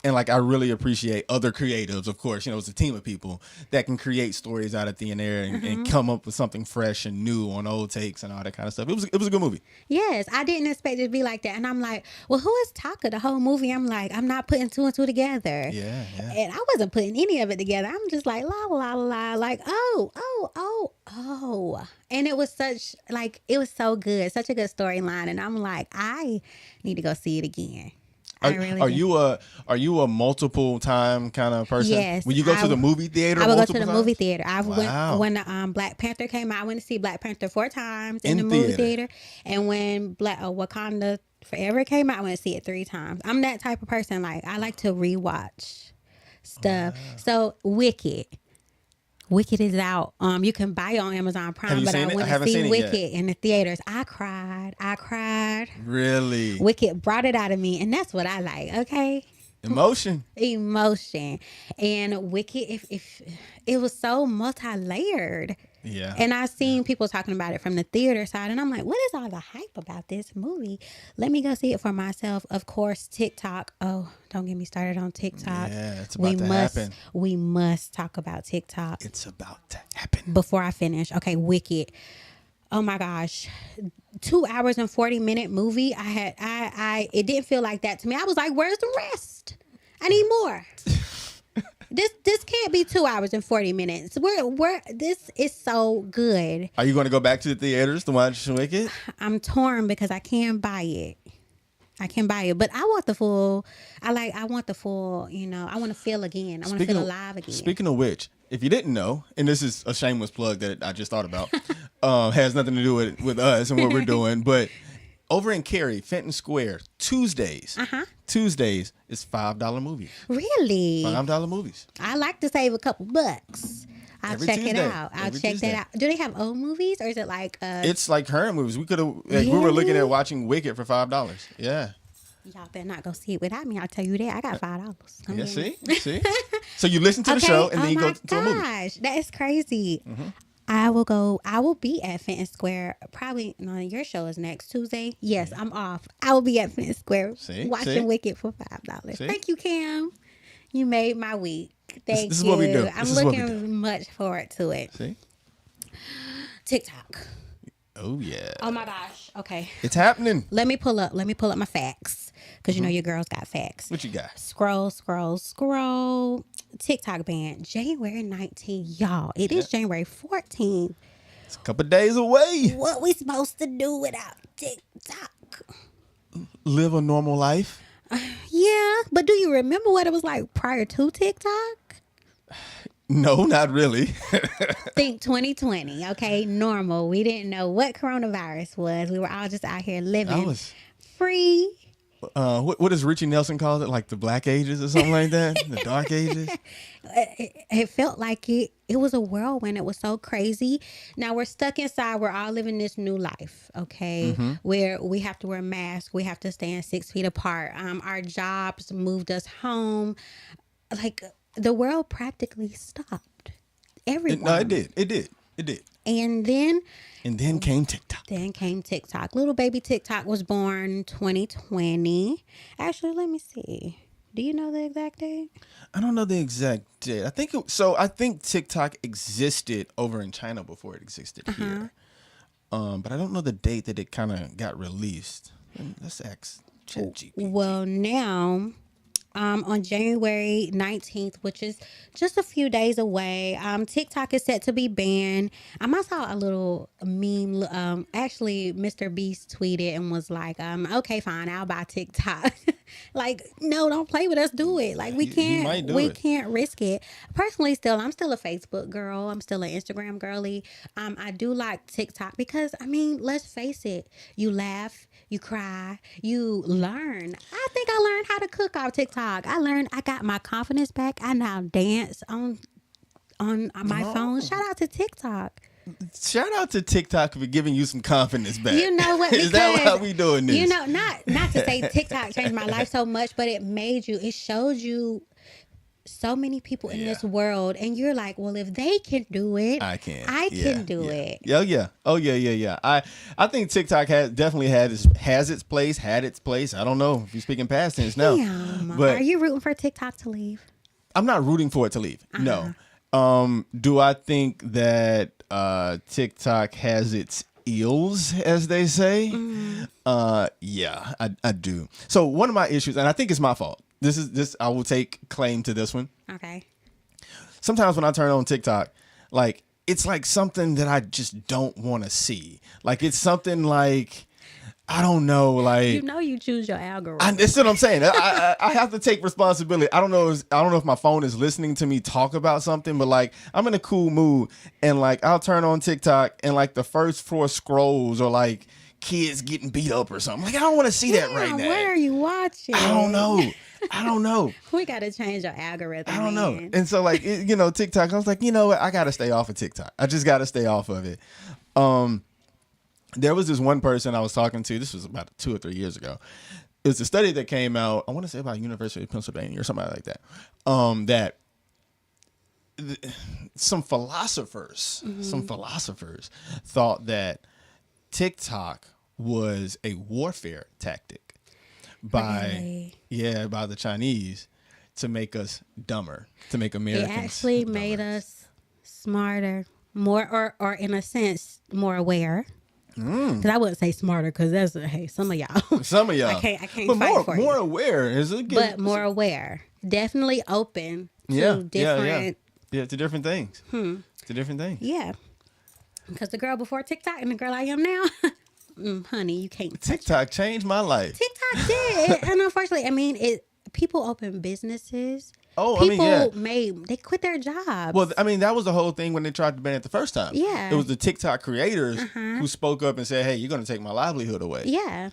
And like I really appreciate other creatives, of course. You know, it's a team of people that can create stories out of thin air and come up with something fresh and new on old takes and all that kind of stuff. It was a good movie. Yes, I didn't expect it to be like that. And I'm like, well, who is Taka the whole movie? I'm like, I'm not putting two and two together. Yeah. And I wasn't putting any of it together. I'm just like, la, la, la, like, oh. And it was it was so good. Such a good storyline. And I'm like, I need to go see it again. Are you a multiple time kind of person? Yes. When you go to the movie theater, I would go to multiple the times? movie theater. Wow. When Black Panther came out, I went to see Black Panther 4 times in the movie theater. And when Black Wakanda Forever came out, I went to see it 3 times. I'm that type of person. Like, I like to rewatch stuff. So Wicked is out. You can buy it on Amazon Prime, but I went to see Wicked in the theaters. I cried. Really? Wicked brought it out of me, and that's what I like. Okay. Emotion. And Wicked, if it was so multi-layered. Yeah. And I've seen people talking about it from the theater side, and I'm like, what is all the hype about this movie? Let me go see it for myself. Of course, TikTok. Oh, don't get me started on TikTok. Yeah, it's about to happen. We must talk about TikTok. It's about to happen. Before I finish. Okay, Wicked. Oh my gosh. 2 hours and 40-minute movie. It didn't feel like that to me. I was like, where's the rest? I need more. This can't be 2 hours and 40 minutes. This is so good. Are you going to go back to the theaters to watch Wicked? I'm torn because I can't buy it. But I want the full. I want the full. You know, I want to feel again. I want to feel alive again. Speaking of which, if you didn't know, and this is a shameless plug that I just thought about, has nothing to do with us and what we're doing, but over in Cary, Fenton Square, Tuesdays is $5 movies. Really? $5 movies. I like to save a couple bucks. I'll check it out. Do they have old movies, or is it like? It's like current movies. We were looking at watching Wicked for $5. Yeah. Y'all better not go see it without me. I'll tell you that. I got $5. Yeah. See. So you listen to the show and then you go to a movie. Gosh, that is crazy. Mm-hmm. I will be at Fenton Square. Probably, no, your show is next Tuesday. Yes, I'm off. I will be at Fenton Square watching Wicked for $5. Thank you, Cam. You made my week. Thank you. This is what we do. I'm looking much forward to it. See? TikTok. Oh, yeah. Oh, my gosh. Okay. It's happening. Let me pull up my facts. Because you know your girls got facts. What you got? Scroll. TikTok ban January 19th. Y'all, it is January 14th. It's a couple days away. What we supposed to do without TikTok? Live a normal life. Yeah, but do you remember what it was like prior to TikTok? No, not really. Think 2020, okay? Normal. We didn't know what coronavirus was. We were all just out here living free. What does Richie Nelson call it? Like the Black Ages or something like that? The Dark Ages? It felt like it was a whirlwind. It was so crazy. Now we're stuck inside. We're all living this new life, okay? Where we have to wear masks. We have to stand 6 feet apart. Our jobs moved us home. Like the world practically stopped. Everyone. No, it did. And then came TikTok. Little baby TikTok was born 2020. Actually, let me see. Do you know the exact date? I don't know the exact date. I think TikTok existed over in China before it existed here. But I don't know the date that it kind of got released. Let's ask ChatGPT. Well, now on January 19th, which is just a few days away, TikTok is set to be banned. I saw a little meme. Actually, Mr. Beast tweeted and was like, okay, fine, I'll buy TikTok. Like, no, don't play with us. Do it. Like, we can't risk it. Personally, I'm still a Facebook girl. I'm still an Instagram girly. I do like TikTok because, let's face it. You laugh, you cry, you learn. I think I learned how to cook off TikTok. I got my confidence back. I now dance on my phone. Shout out to TikTok. Shout out to TikTok for giving you some confidence back. You know what? Is that how we doing this? You know, not to say TikTok changed my life so much, but it showed you so many people in this world, and you're like, well, if they can do it, I can. I can do it. Yeah. Oh yeah. I think TikTok definitely had its place. I don't know if you're speaking past tense now. Damn. But are you rooting for TikTok to leave? I'm not rooting for it to leave. No. Do I think that TikTok has its ills, as they say? Yeah, I do. So one of my issues, and I think it's my fault. This I will take claim to this one. Okay. Sometimes when I turn on TikTok, like it's like something that I just don't want to see. Like it's something like I don't know, like you choose your algorithm. that's what I'm saying. I have to take responsibility. I don't know if my phone is listening to me talk about something, but like I'm in a cool mood and like I'll turn on TikTok and like the first 4 scrolls are like kids getting beat up or something. Like I don't want to see that right now. What are you watching? I don't know. We got to change our algorithm. I don't know. And so like TikTok, I was like, you know what? I got to stay off of TikTok. I just got to stay off of it. There was this one person I was talking to. This was about 2 or 3 years ago. It was a study that came out, I want to say about University of Pennsylvania or something like that. That some philosophers thought that TikTok was a warfare tactic by the Chinese to make us dumber, to make Americans It actually dumber. made us smarter, more or in a sense more aware. Because I wouldn't say smarter, because that's some of y'all. Some of y'all. I can't but fight for more you. aware is it? But more aware, definitely open to different. Yeah, to different things. To different things. Yeah, because the girl before TikTok and the girl I am now, honey, you can't. TikTok changed my life. TikTok did, and unfortunately, I mean, people open businesses. Oh, people I mean, yeah. they quit their jobs. Well, I mean, that was the whole thing when they tried to ban it the first time. Yeah. It was the TikTok creators who spoke up and said, hey, you're going to take my livelihood away. Yeah.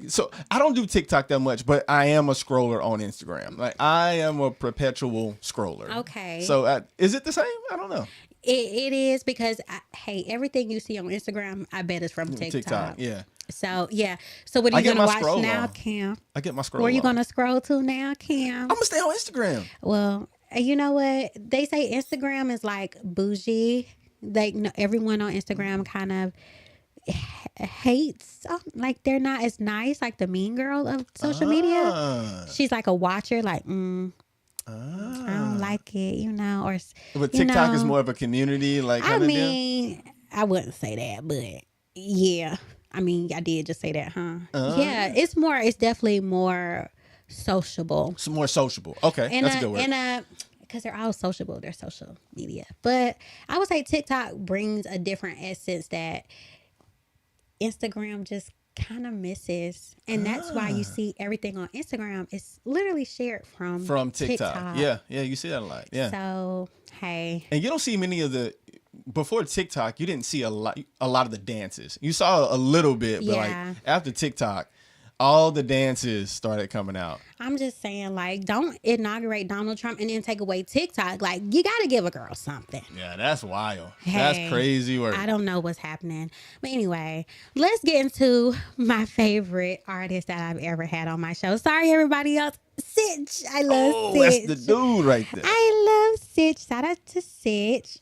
So I don't do TikTok that much, but I am a scroller on Instagram. Like I am a perpetual scroller. Okay. So is it the same? I don't know. It is because, everything you see on Instagram, I bet is from TikTok. Yeah. So, yeah. So, what are you going to watch now, Cam? I get my scroll Where are you on. going to scroll to now, Cam? I'm going to stay on Instagram. Well, you know what? They say Instagram is like bougie. Everyone on Instagram kind of hates, like they're not as nice, like the mean girl of social media. She's like a watcher, like, I don't like it, or. But TikTok is more of a community, like kind of deal? I wouldn't say that, but yeah. I mean, I did just say that, huh? Yeah, it's definitely more sociable. It's more sociable. Okay, that's a good word. Because they're all sociable, they're social media. But I would say TikTok brings a different essence that Instagram just kind of misses. And that's why you see everything on Instagram is literally shared from TikTok. Yeah, you see that a lot. Yeah. So, hey. And you don't see many of before TikTok, you didn't see a lot of the dances. You saw a little bit, but like after TikTok, all the dances started coming out. I'm just saying, like, don't inaugurate Donald Trump and then take away TikTok. Like, you got to give a girl something. Yeah, that's wild. Hey, that's crazy work. I don't know what's happening. But anyway, let's get into my favorite artist that I've ever had on my show. Sorry, everybody else. Sitch. I love Sitch. That's the dude right there. I love Sitch. Shout out to Sitch.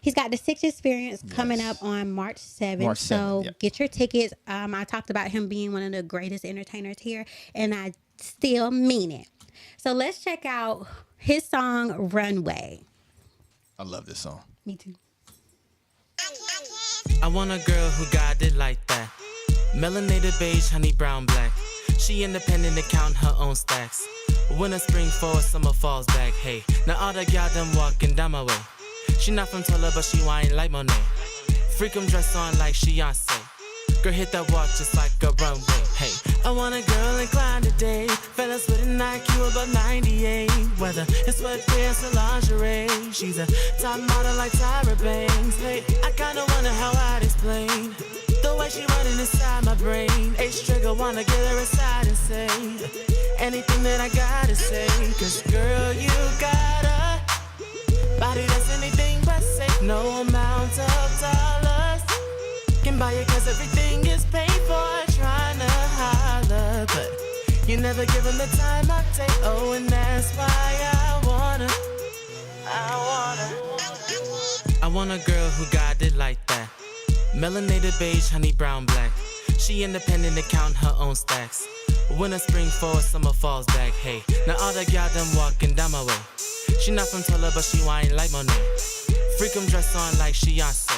He's got the Sitch Experience coming up on March 7th. So get your tickets. I talked about him being one of the greatest entertainers here, and I still mean it. So let's check out his song Runway. I love this song. Me too. I want a girl who got it like that. Melanated beige, honey brown black. She independent to count her own stacks. Winter, spring, fall, summer falls back. Hey, now all the y'all done walking down my way. She not from Tola, but she whine like Monet. Freak 'em dress on like Beyonce. Girl, hit that walk just like a runway. Hey, I want a girl inclined today. Fellas with an IQ above 98. Whether it's sweatpants or lingerie. She's a top model like Tyra Banks. Hey, I kinda wonder how I'd explain the way she running inside my brain. H-Trigger wanna get her aside and say anything that I gotta say. Cause girl, you got a body that's anything but safe. No amount of dollars can buy it, cause everything is paid for. Trying to holler, but you never give them the time I take. Oh, and that's why I wanna want a girl who got it like that. Melanated beige, honey brown black. She independent to count her own stacks. Winter, spring, fall, summer, falls back. Hey, now all the y'all done walking down my way. She not from Tulla, but she whine like Monet. Freak 'em dress on like Beyonce.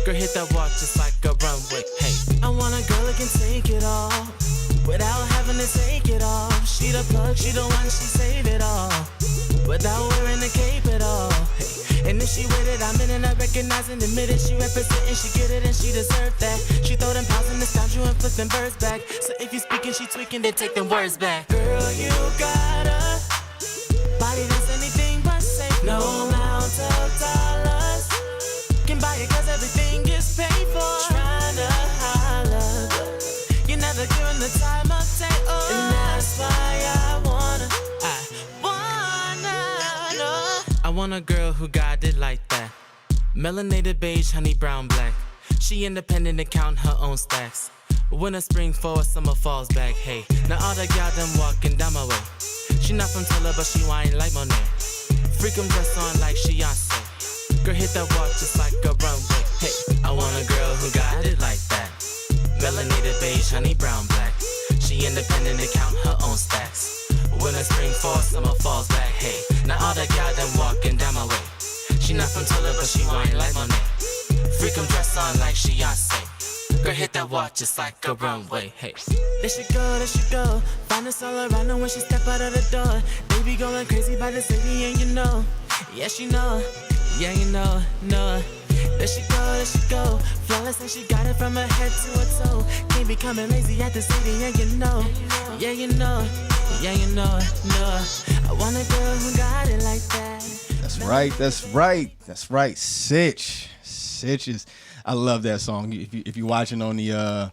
Girl, hit that walk just like a runway. Hey, I want a girl that can take it all without having to take it off. She the plug, she the one, she save it all without wearing the cape at all. Hey, and if she with it, I'm in it, I recognize and admit it. She representing, she get it, and she deserve that. She throw them pounds in the sound, you and flip them birds back. So if you speaking, she tweaking, then take them words back. Girl, you got a body that's anything but safe. No amount of dollars can buy it, cause everything gets paid for. Trying to holler, but you're never giving the time of day. Oh, and that's why I wanna know. I want a girl who got it like that. Melanated beige, honey brown black. She independent to count her own stacks. Winter, spring, fall, summer, falls back. Hey, now all the y'all done walking down my way. She not from Tulla, but she whine like Monet. Freak 'em dress on like Beyonce. Girl, hit that walk just like a runway. Hey, I want a girl who got it like that. Melanated beige, honey brown black. She independent to count her own stacks. Winter, spring, fall, summer, falls back. Hey, now all the y'all done walking down my way. She not from Tulla, but she whine like Monet. Freak 'em dress on like Beyonce. Girl, hit that walk just like a runway. Hey, there she go, there she go. Find us all around her when she step out of the door. They be going crazy by the city, and you know. Yeah, she know. Yeah, you know, no. There she go. Flawless, and she got it from her head to her toe. Can't be coming lazy at the city, and you know. Yeah, you know. Yeah, you know, no. I want a girl who got it like that. That's right. That's right. That's right. Sitch is. I love that song. If you're watching on the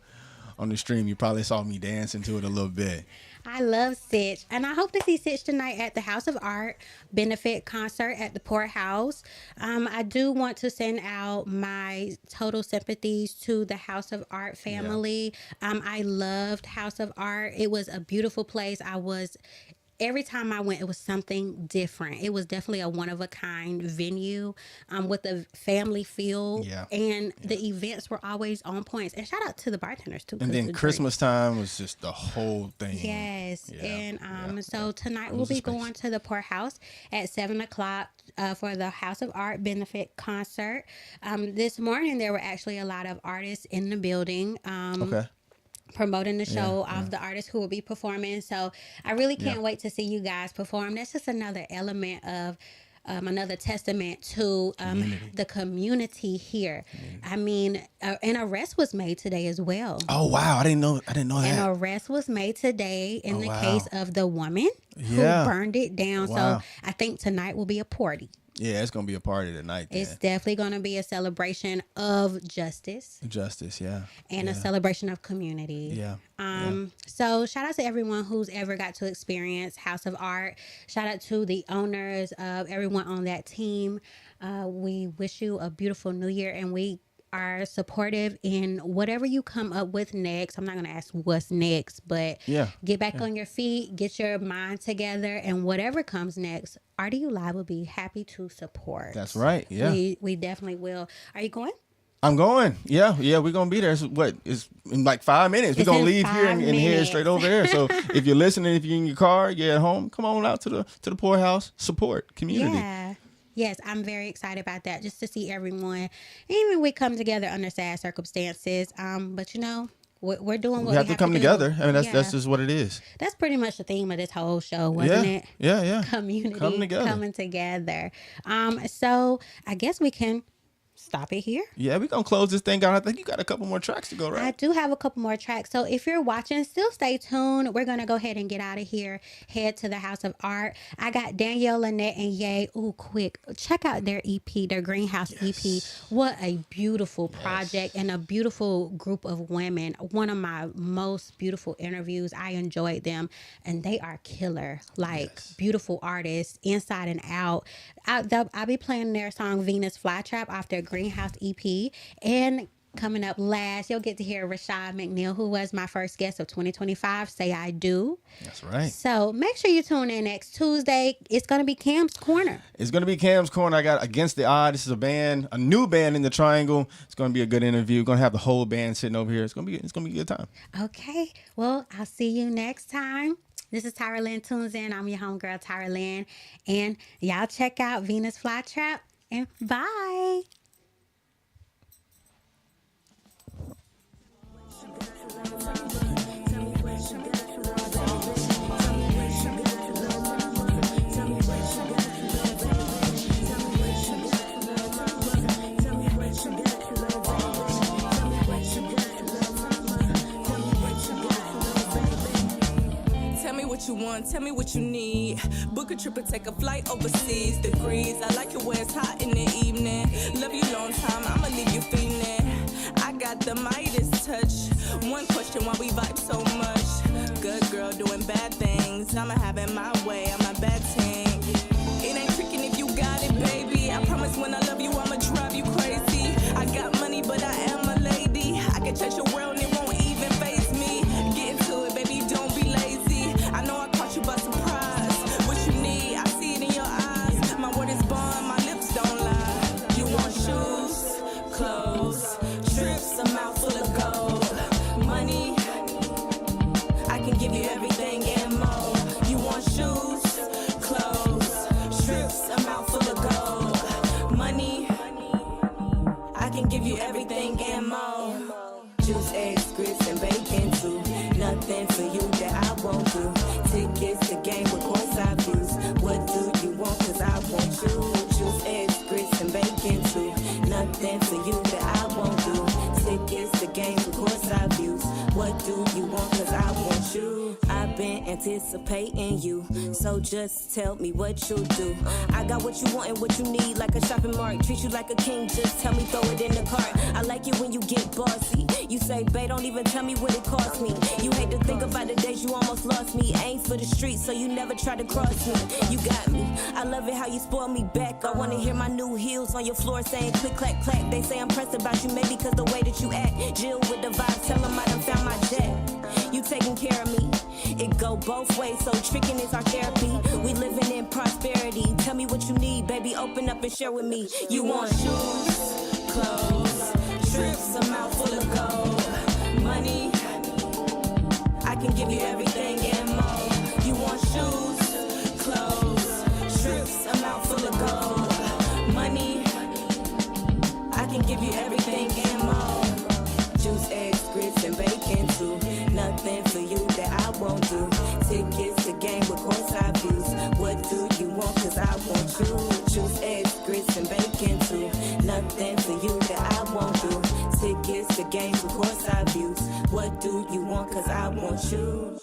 stream, you probably saw me dancing to it a little bit. I love Sitch, and I hope to see Sitch tonight at the House of Art benefit concert at the Poorhouse. I do want to send out my total sympathies to the House of Art family. Yeah. I loved House of Art. It was a beautiful place. Every time I went, it was something different. It was definitely a one-of-a-kind venue with a family feel. Yeah. And the events were always on points. And shout out to the bartenders, too. And then Christmas time was just the whole thing. Yes. Yeah. And so tonight we'll be going to the Poorhouse at 7 o'clock for the House of Art benefit concert. This morning, there were actually a lot of artists in the building. Okay. Promoting the show of the artists who will be performing. So I really can't wait to see you guys perform. That's just another element of another testament to the community here. I mean, an arrest was made today as well. Oh wow, I didn't know that. An arrest was made today in the case of the woman who burned it down. Wow. So I think tonight will be a party. Yeah, it's going to be a party tonight. Then. It's definitely going to be a celebration of justice. Justice, yeah. And a celebration of community. Yeah. So shout out to everyone who's ever got to experience House of Art. Shout out to the owners of everyone on that team. We wish you a beautiful new year, and we are supportive in whatever you come up with next. I'm not going to ask what's next, but get back on your feet, get your mind together, and whatever comes next, RDU Live will be happy to support. That's right. Yeah. We definitely will. Are you going? I'm going. Yeah, we're going to be there. It's in like 5 minutes. We're going to leave here and head straight over there. So if you're listening, if you're in your car, you're at home, come on out to the Poorhouse. Support community. Yeah. Yes, I'm very excited about that, just to see everyone. Even we come together under sad circumstances. But you know, we're doing what we have to come together. I mean, that's just what it is. That's pretty much the theme of this whole show, wasn't it? Yeah. Community coming together. So I guess we can stop it here. Yeah, we're going to close this thing out. I think you got a couple more tracks to go, right? I do have a couple more tracks. So if you're watching, still stay tuned. We're going to go ahead and get out of here. Head to the House of Art. I got Danielle, Lynette, and Ye. Ooh, quick. Check out their EP, their Greenhouse EP. What a beautiful project and a beautiful group of women. One of my most beautiful interviews. I enjoyed them. And they are killer. Beautiful artists, inside and out. I'll be playing their song Venus Flytrap off their Greenhouse EP. And Coming up last, you'll get to hear Rashad McNeil, who was my first guest of 2025, say I do. That's right. So make sure you tune in next Tuesday. It's going to be Cam's Corner. It's going to be Cam's Corner. I got Against the Odd. This is a new band in the Triangle. It's going to be a good interview. Going to have the whole band sitting over here. It's going to be a good time. Okay. Well, I'll see you next time. This is TyraLen Tunes In. I'm your homegirl, TyraLen. And y'all check out Venus Flytrap. And bye. What you want, tell me what you need. Book a trip and take a flight overseas. Degrees, I like it where it's hot in the evening. Love you long time, I'ma leave you feeling. I got the Midas touch. One question, why we vibe so much? Good girl doing bad things. I'ma have it my way, I'm a bad team. It ain't tricking if you got it, baby. I promise when I love you, I'ma drive you crazy. I got money, but I am a lady. I can touch your world and it won't even faze me. Get into it, baby, don't be lazy. I know I caught you by surprise. What you need, I see it in your eyes. My word is bond, my lips don't lie. You want shoes, clothes, trips, a mouth full of gold. Money, I can give you everything and more. You want shoes, clothes, trips, a mouth full of gold. Money, I can give you everything and more. Juice, eggs, grits, and bacon too. Nothing for you that I won't do. Tickets to game with courtside views. What do you want? Cause I want you. Juice, eggs, grits, and bacon too. Nothing for you that I won't do. Tickets to game with courtside views. What do you want? Cause I want you. I've been anticipating you, so just tell me what you do. I got what you want and what you need, like a shopping mart. Treat you like a king, just tell me, throw it in the cart. I like it when you get bossy. You say, babe, don't even tell me what it cost me. You hate to think about the days you almost lost me. Ain't for the streets, so you never try to cross me. You got me. I love it how you spoil me back. I wanna hear my new heels on your floor saying click, clack, clack. They say I'm pressed about you, maybe cause the way that you act. Jill with the vibe, tell them I done found my jet. You taking care of me. It go both ways, so tricking is our therapy. We living in prosperity. Tell me what you need, baby, open up and share with me. You want shoes, clothes, trips, a mouth full of gold. Money, I can give you everything and more. You want shoes, clothes, trips, a mouth full of gold. Money, I can give you everything and more. Juice, eggs, grits, and bacon too. Nothing for you that I won't do. Tickets to game with courtside views. What do you want? Cause I want you. Juice, eggs, grits, and bacon too. Nothing for you that I won't do. Tickets to game with courtside views. What do you want? Cause I want you.